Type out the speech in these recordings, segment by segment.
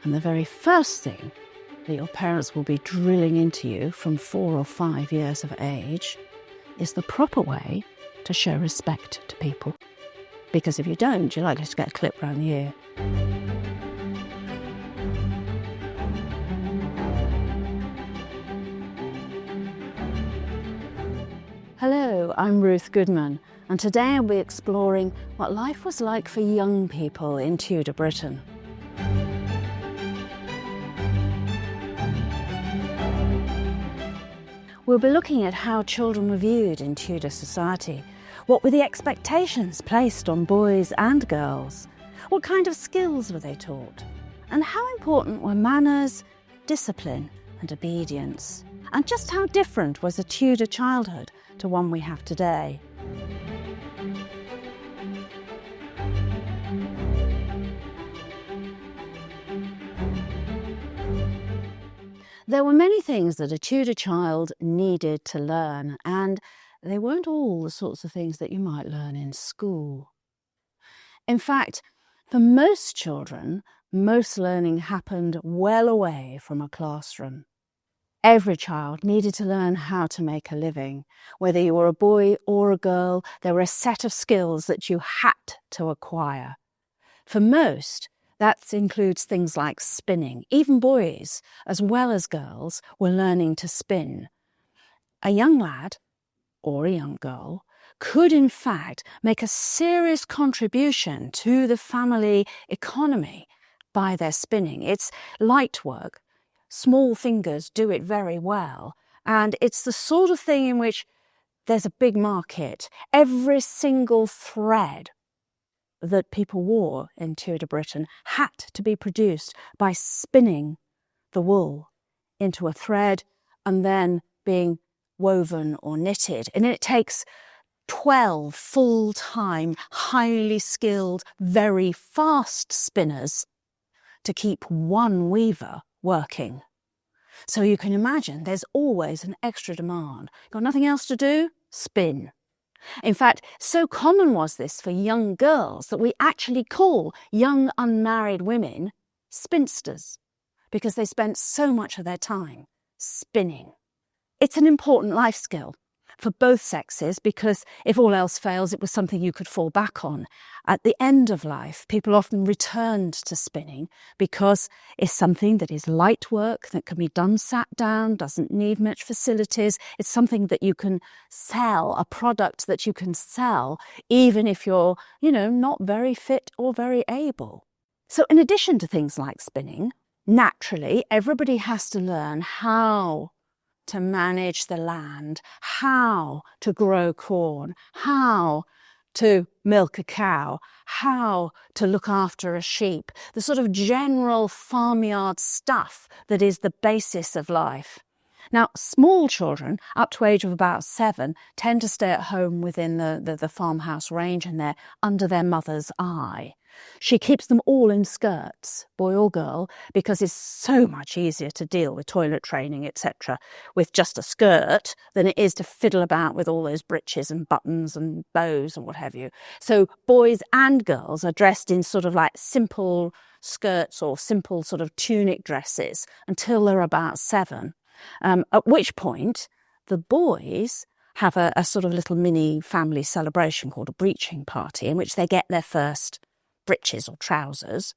And the very first thing that your parents will be drilling into you from 4 or 5 years of age is the proper way to show respect to people. Because if you don't, you're likely to get a clip round the ear. Hello, I'm Ruth Goodman, and today I'll be exploring what life was like for young people in Tudor Britain. We'll be looking at how children were viewed in Tudor society. What were the expectations placed on boys and girls? What kind of skills were they taught? And how important were manners, discipline and obedience? And just how different was a Tudor childhood to one we have today? There were many things that a Tudor child needed to learn, and they weren't all the sorts of things that you might learn in school. In fact, for most children, most learning happened well away from a classroom. Every child needed to learn how to make a living. Whether you were a boy or a girl, there were a set of skills that you had to acquire. For most, that includes things like spinning. Even boys, as well as girls, were learning to spin. A young lad, or a young girl, could in fact make a serious contribution to the family economy by their spinning. It's light work. Small fingers do it very well, and it's the sort of thing in which there's a big market. Every single thread that people wore in Tudor Britain had to be produced by spinning the wool into a thread and then being woven or knitted. And it takes 12 full-time, highly skilled, very fast spinners to keep one weaver working. So you can imagine there's always an extra demand. Got nothing else to do? Spin. In fact, so common was this for young girls that we actually call young unmarried women spinsters, because they spent so much of their time spinning. It's an important life skill for both sexes, because if all else fails, it was something you could fall back on. At the end of life, people often returned to spinning because it's something that is light work, that can be done sat down, doesn't need much facilities. It's something that you can sell, a product that you can sell, even if you're, not very fit or very able. So in addition to things like spinning, naturally, everybody has to learn how to manage the land, how to grow corn, how to milk a cow, how to look after a sheep, the sort of general farmyard stuff that is the basis of life. Now, small children, up to age of about 7, tend to stay at home within the farmhouse range, and they're under their mother's eye. She keeps them all in skirts, boy or girl, because it's so much easier to deal with toilet training, etc., with just a skirt than it is to fiddle about with all those breeches and buttons and bows and what have you. So boys and girls are dressed in sort of like simple skirts or simple sort of tunic dresses until they're about 7, at which point the boys have a sort of little mini family celebration called a breeching party, in which they get their first breeches or trousers,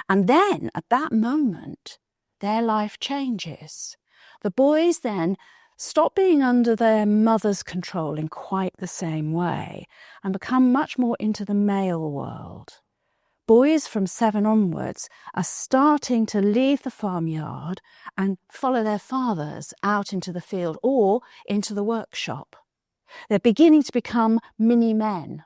and then at that moment their life changes. The boys then stop being under their mother's control in quite the same way and become much more into the male world. Boys from 7 onwards are starting to leave the farmyard and follow their fathers out into the field or into the workshop. They're beginning to become mini men,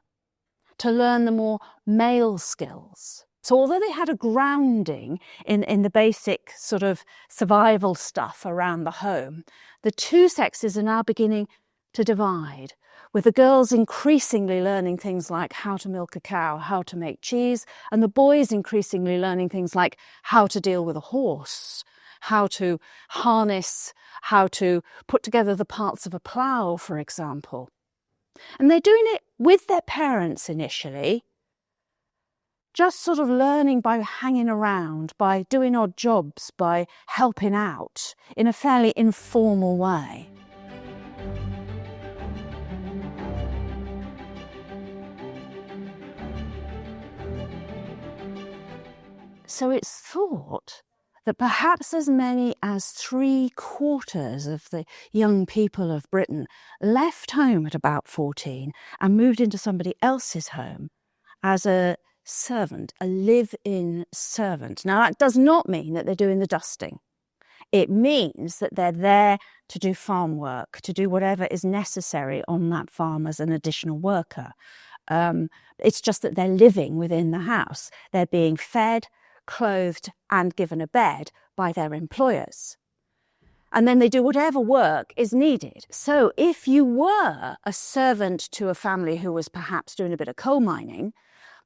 to learn the more male skills. So although they had a grounding in the basic sort of survival stuff around the home, the two sexes are now beginning to divide, with the girls increasingly learning things like how to milk a cow, how to make cheese, and the boys increasingly learning things like how to deal with a horse, how to harness, how to put together the parts of a plough, for example. And they're doing it with their parents initially, just sort of learning by hanging around, by doing odd jobs, by helping out in a fairly informal way. So it's thought that perhaps as many as 3/4 of the young people of Britain left home at about 14 and moved into somebody else's home as a servant, a live-in servant. Now, that does not mean that they're doing the dusting. It means that they're there to do farm work, to do whatever is necessary on that farm as an additional worker. It's just that they're living within the house. They're being fed, clothed and given a bed by their employers. And then they do whatever work is needed. So if you were a servant to a family who was perhaps doing a bit of coal mining,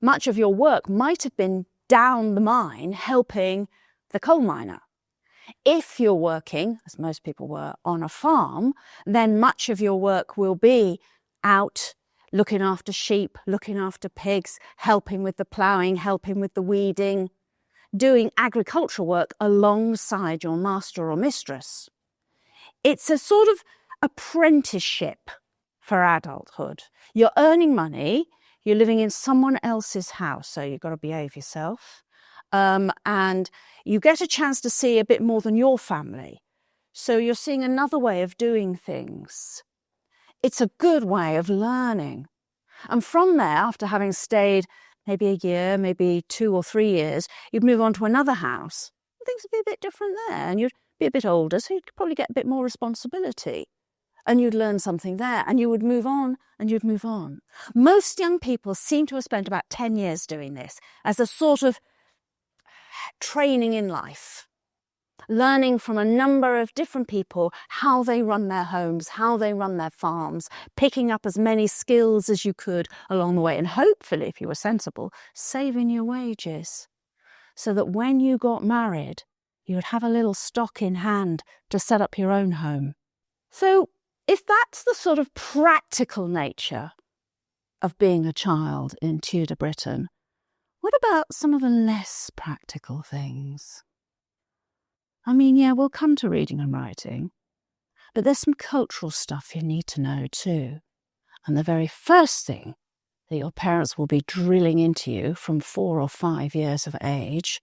much of your work might have been down the mine helping the coal miner. If you're working, as most people were, on a farm, then much of your work will be out looking after sheep, looking after pigs, helping with the ploughing, helping with the weeding, doing agricultural work alongside your master or mistress. It's a sort of apprenticeship for adulthood. You're earning money, you're living in someone else's house, so you've got to behave yourself. And you get a chance to see a bit more than your family. So you're seeing another way of doing things. It's a good way of learning. And from there, after having stayed maybe a year, maybe 2 or 3 years, you'd move on to another house. Things would be a bit different there, and you'd be a bit older, so you'd probably get a bit more responsibility. And you'd learn something there, and you would move on, and you'd move on. Most young people seem to have spent about 10 years doing this as a sort of training in life, learning from a number of different people how they run their homes, how they run their farms, picking up as many skills as you could along the way, and hopefully, if you were sensible, saving your wages so that when you got married, you would have a little stock in hand to set up your own home. So if that's the sort of practical nature of being a child in Tudor Britain, what about some of the less practical things? I mean, yeah, we'll come to reading and writing, but there's some cultural stuff you need to know too. And the very first thing that your parents will be drilling into you from 4 or 5 years of age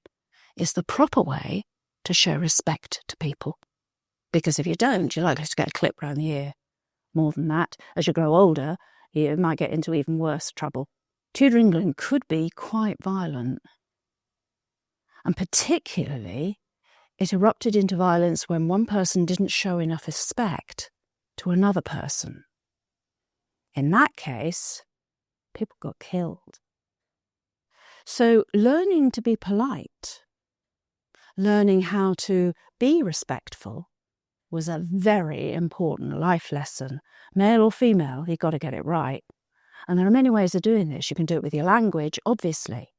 is the proper way to show respect to people. Because if you don't, you're likely to get a clip round the ear. More than that, as you grow older, you might get into even worse trouble. Tudor England could be quite violent. And particularly, it erupted into violence when one person didn't show enough respect to another person. In that case, people got killed. So learning to be polite, learning how to be respectful was a very important life lesson. Male or female, you've got to get it right. And there are many ways of doing this. You can do it with your language, obviously,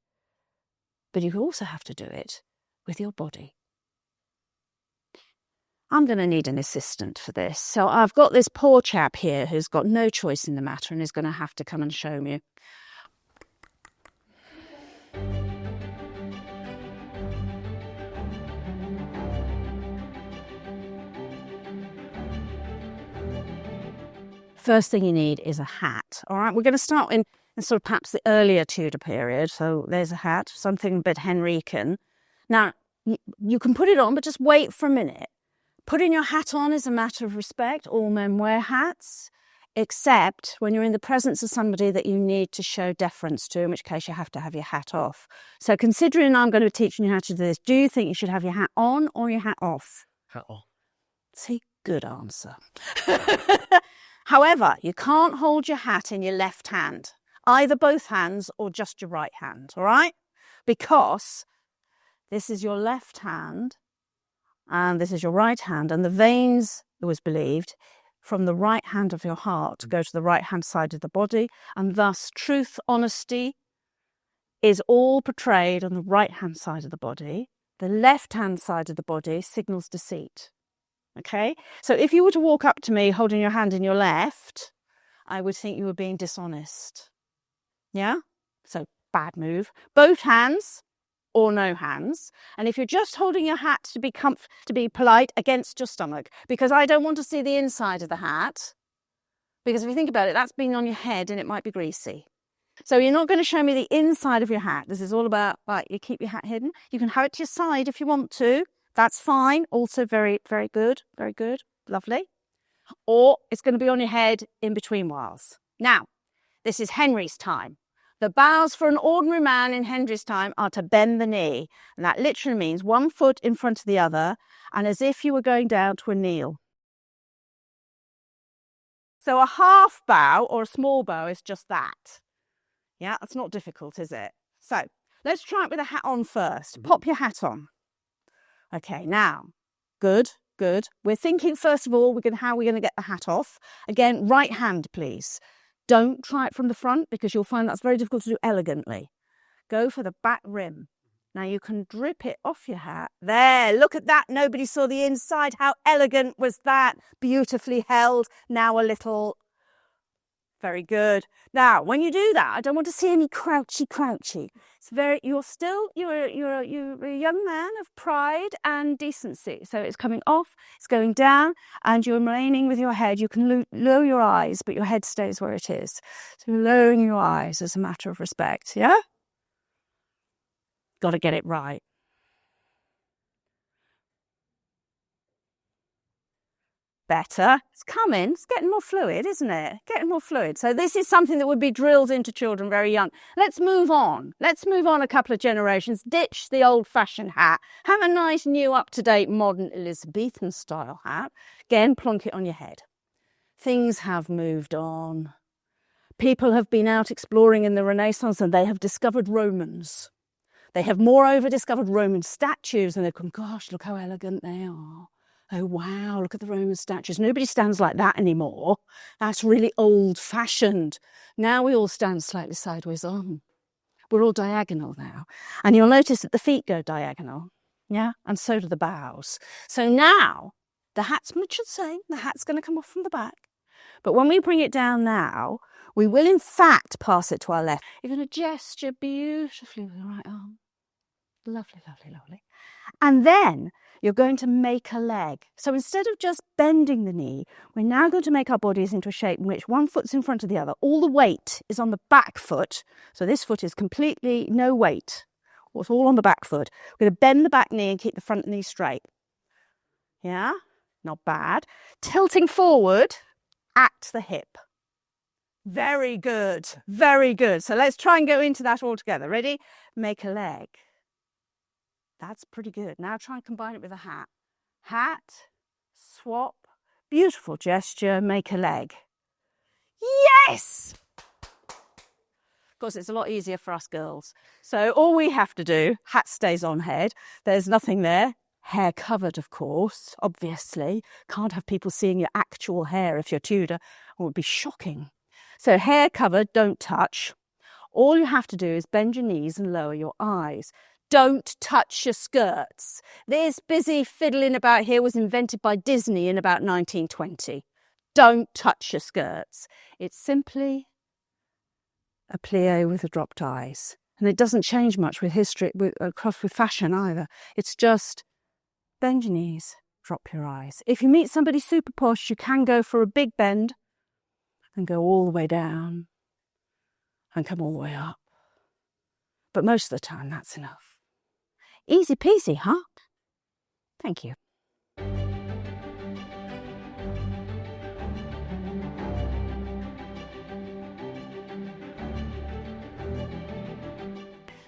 but you also have to do it with your body. I'm going to need an assistant for this. So I've got this poor chap here who's got no choice in the matter and is going to have to come and show me. First thing you need is a hat. All right, we're going to start in sort of perhaps the earlier Tudor period. So there's a hat, something a bit Henrican. Now, you can put it on, but just wait for a minute. Putting your hat on is a matter of respect. All men wear hats, except when you're in the presence of somebody that you need to show deference to, in which case you have to have your hat off. So considering I'm going to be teaching you how to do this, do you think you should have your hat on or your hat off? Hat on. See, good answer. However, you can't hold your hat in your left hand, either both hands or just your right hand, all right? Because this is your left hand and this is your right hand, and the veins, it was believed, from the right hand of your heart go to the right hand side of the body, and thus truth, honesty is all portrayed on the right hand side of the body. The left hand side of the body signals deceit. Okay, so if you were to walk up to me holding your hand in your left, I would think you were being dishonest. Yeah? So bad move. Both hands or no hands. And if you're just holding your hat to be polite, against your stomach, because I don't want to see the inside of the hat. Because if you think about it, that's been on your head and it might be greasy. So you're not going to show me the inside of your hat. This is all about, right, you keep your hat hidden. You can have it to your side if you want to. That's fine. Also very, very good. Very good. Lovely. Or it's going to be on your head in between whiles. Now, this is Henry's time. The bows for an ordinary man in Henry's time are to bend the knee. And that literally means one foot in front of the other and as if you were going down to a kneel. So a half bow or a small bow is just that. Yeah, that's not difficult, is it? So let's try it with a hat on first. Pop your hat on. Okay, now, good, good. We're thinking, first of all, how we're going to get the hat off. Again, right hand, please. Don't try it from the front because you'll find that's very difficult to do elegantly. Go for the back rim. Now you can drip it off your hat. There, look at that. Nobody saw the inside. How elegant was that? Beautifully held. Now a little. Very good. Now, when you do that, I don't want to see any crouchy. It's you're a young man of pride and decency. So it's coming off, it's going down, and you're remaining with your head. You can lower your eyes, but your head stays where it is. So lowering your eyes as a matter of respect, yeah? Got to get it right. Better. It's coming. It's getting more fluid, isn't it? Getting more fluid. So this is something that would be drilled into children very young. Let's move on. Let's move on a couple of generations. Ditch the old-fashioned hat. Have a nice, new, up-to-date, modern Elizabethan style hat. Again, plonk it on your head. Things have moved on. People have been out exploring in the Renaissance and they have discovered Romans. They have moreover discovered Roman statues and they've gone, gosh, look how elegant they are. Oh, wow, look at the Roman statues. Nobody stands like that anymore. That's really old-fashioned. Now we all stand slightly sideways on. We're all diagonal now. And you'll notice that the feet go diagonal, yeah? And so do the bows. So now, the hat's much the same. The hat's going to come off from the back. But when we bring it down now, we will in fact pass it to our left. You're going to gesture beautifully with the right arm. Lovely, lovely, lovely. And then you're going to make a leg. So instead of just bending the knee, we're now going to make our bodies into a shape in which one foot's in front of the other. All the weight is on the back foot. So this foot is completely no weight. It's all on the back foot. We're going to bend the back knee and keep the front knee straight. Yeah, not bad. Tilting forward at the hip. Very good, very good. So let's try and go into that all together. Ready? Make a leg. That's pretty good. Now try and combine it with a hat. Hat, swap, beautiful gesture, make a leg. Yes! Of course, it's a lot easier for us girls. So all we have to do, hat stays on head. There's nothing there. Hair covered, of course, obviously. Can't have people seeing your actual hair if you're Tudor. It would be shocking. So hair covered, don't touch. All you have to do is bend your knees and lower your eyes. Don't touch your skirts. This busy fiddling about here was invented by Disney in about 1920. Don't touch your skirts. It's simply a plie with the dropped eyes. And it doesn't change much with history, with fashion either. It's just bend your knees, drop your eyes. If you meet somebody super posh, you can go for a big bend and go all the way down and come all the way up. But most of the time, that's enough. Easy peasy, huh? Thank you.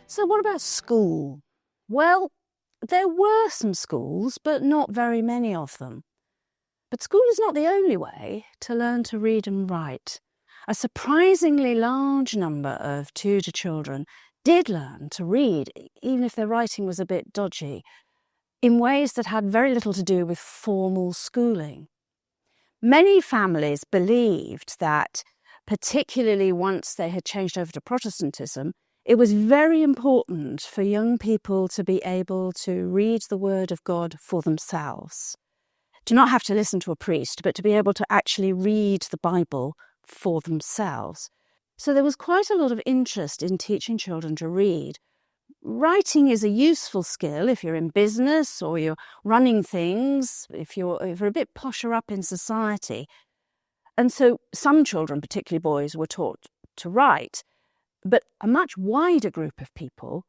So what about school? Well, there were some schools, but not very many of them. But school is not the only way to learn to read and write. A surprisingly large number of Tudor children did learn to read, even if their writing was a bit dodgy, in ways that had very little to do with formal schooling. Many families believed that, particularly once they had changed over to Protestantism, it was very important for young people to be able to read the Word of God for themselves. To not have to listen to a priest, but to be able to actually read the Bible for themselves. So there was quite a lot of interest in teaching children to read. Writing is a useful skill if you're in business or you're running things, if you're a bit posher up in society. And so some children, particularly boys, were taught to write. But a much wider group of people,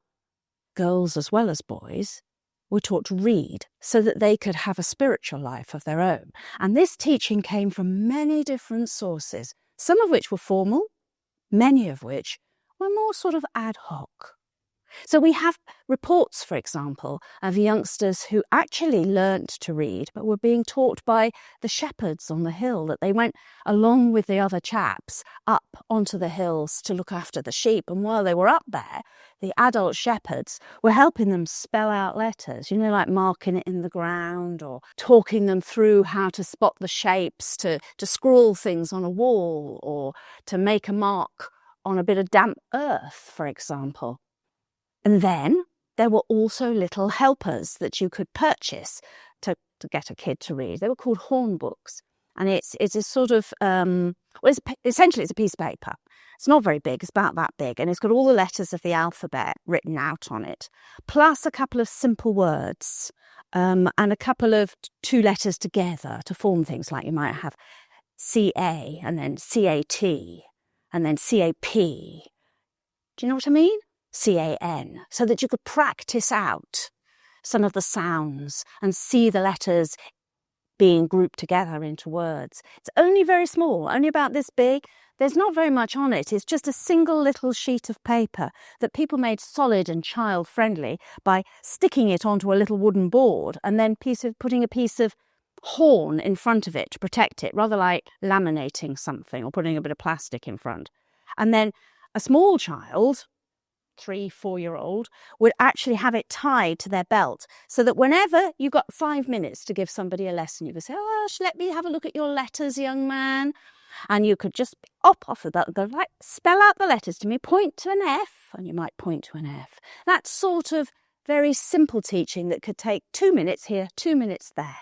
girls as well as boys, were taught to read so that they could have a spiritual life of their own. And this teaching came from many different sources, some of which were formal, many of which were more sort of ad hoc. So we have reports, for example, of youngsters who actually learnt to read but were being taught by the shepherds on the hill, that they went along with the other chaps up onto the hills to look after the sheep. And while they were up there, the adult shepherds were helping them spell out letters, like marking it in the ground or talking them through how to spot the shapes, to scrawl things on a wall or to make a mark on a bit of damp earth, for example. And then there were also little helpers that you could purchase to get a kid to read. They were called horn books. And it's a sort of, essentially it's a piece of paper. It's not very big, it's about that big. And it's got all the letters of the alphabet written out on it, plus a couple of simple words and a couple of two letters together to form things like you might have CA and then CAT and then CAP. Do you know what I mean? CAN, so that you could practice out some of the sounds and see the letters being grouped together into words. It's only very small, only about this big. There's not very much on it. It's just a single little sheet of paper that people made solid and child-friendly by sticking it onto a little wooden board and then putting a piece of horn in front of it to protect it, rather like laminating something or putting a bit of plastic in front. And then a small child, 3-4-year-old, would actually have it tied to their belt so that whenever you got 5 minutes to give somebody a lesson, you could say, let me have a look at your letters, young man. And you could just off the belt, go, right, spell out the letters to me, point to an F, and you might point to an F. That sort of very simple teaching that could take 2 minutes here, 2 minutes there,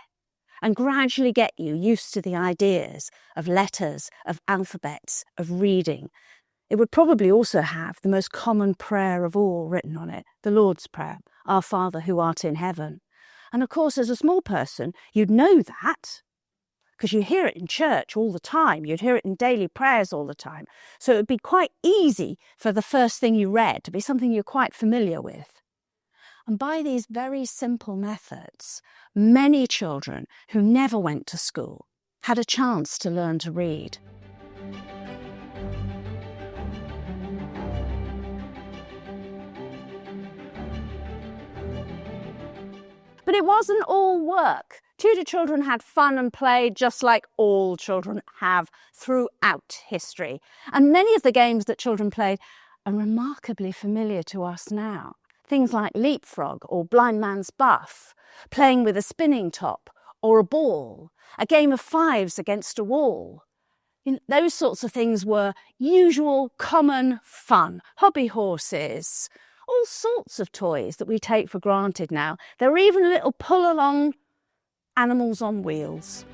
and gradually get you used to the ideas of letters, of alphabets, of reading. It would probably also have the most common prayer of all written on it, the Lord's Prayer, Our Father who art in heaven. And of course, as a small person, you'd know that because you hear it in church all the time. You'd hear it in daily prayers all the time. So it would be quite easy for the first thing you read to be something you're quite familiar with. And by these very simple methods, many children who never went to school had a chance to learn to read. But it wasn't all work. Tudor children had fun and play just like all children have throughout history. And many of the games that children played are remarkably familiar to us now. Things like leapfrog or blind man's buff, playing with a spinning top or a ball, a game of fives against a wall. Those sorts of things were usual, common fun. Hobby horses, all sorts of toys that we take for granted now. There are even little pull-along animals on wheels.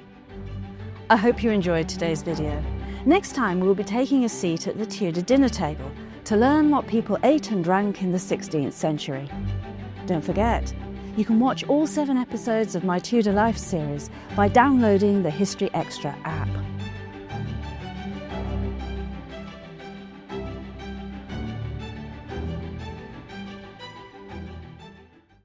I hope you enjoyed today's video. Next time we'll be taking a seat at the Tudor dinner table to learn what people ate and drank in the 16th century. Don't forget, you can watch all 7 episodes of my Tudor Life series by downloading the History Extra app.